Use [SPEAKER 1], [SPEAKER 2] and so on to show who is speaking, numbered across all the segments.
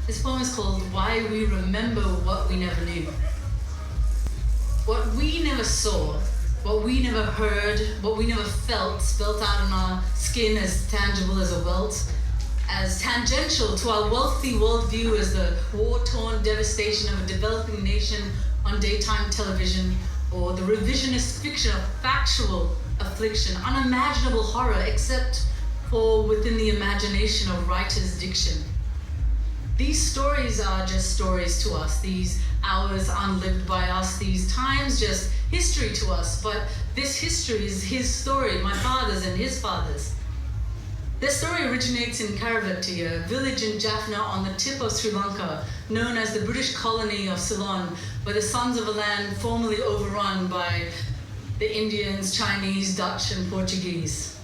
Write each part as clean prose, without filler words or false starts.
[SPEAKER 1] This poem is called Why We Remember What We Never Knew. What we never saw, what we never heard, what we never felt, spelt out on our skin as tangible as a welt, as tangential to our wealthy worldview as the war-torn devastation of a developing nation on daytime television, or the revisionist fiction of factual affliction, unimaginable horror except for within the imagination of writers' diction. These stories are just stories to us, these hours unlived by us, these times just history to us, but this history is his story, my father's and his father's. Their story originates in Karavati, a village in Jaffna on the tip of Sri Lanka, known as the British colony of Ceylon, where the sons of a land formerly overrun by the Indians, Chinese, Dutch, and Portuguese.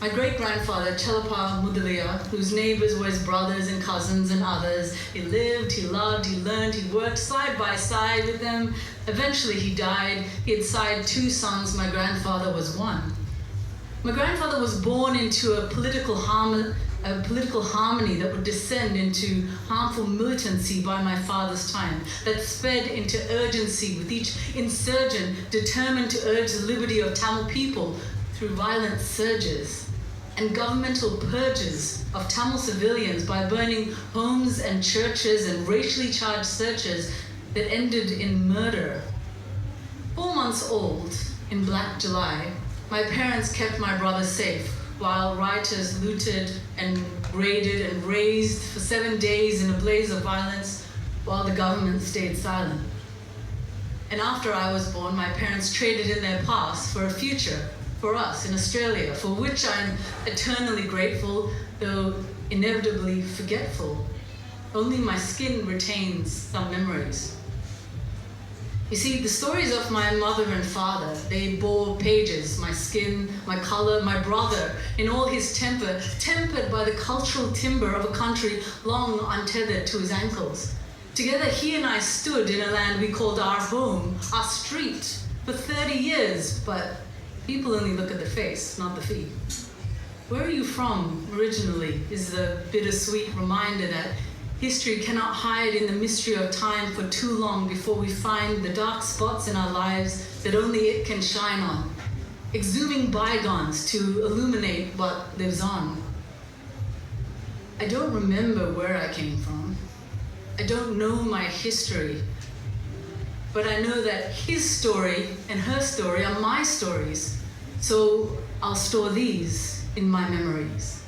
[SPEAKER 1] My great-grandfather, Chelapa Mudaliya, whose neighbors were his brothers and cousins and others, he lived, he loved, he learned, he worked side by side with them. Eventually he died. He had sired 2 sons. My grandfather was one. My grandfather was born into a political harmony that would descend into harmful militancy by my father's time, that sped into urgency with each insurgent determined to urge the liberty of Tamil people through violent surges and governmental purges of Tamil civilians by burning homes and churches and racially charged searches that ended in murder. 4 months old, in Black July, my parents kept my brother safe while rioters looted and raided and razed for 7 days in a blaze of violence while the government stayed silent. And after I was born, my parents traded in their past for a future for us in Australia, for which I'm eternally grateful, though inevitably forgetful. Only my skin retains some memories. You see, the stories of my mother and father, they bore pages, my skin, my color, my brother, in all his temper, tempered by the cultural timber of a country long untethered to his ankles. Together, he and I stood in a land we called our home, our street, for 30 years, but people only look at the face, not the feet. Where are you from, originally, is the bittersweet reminder that history cannot hide in the mystery of time for too long before we find the dark spots in our lives that only it can shine on, exhuming bygones to illuminate what lives on. I don't remember where I came from. I don't know my history. But I know that his story and her story are my stories, so I'll store these in my memories.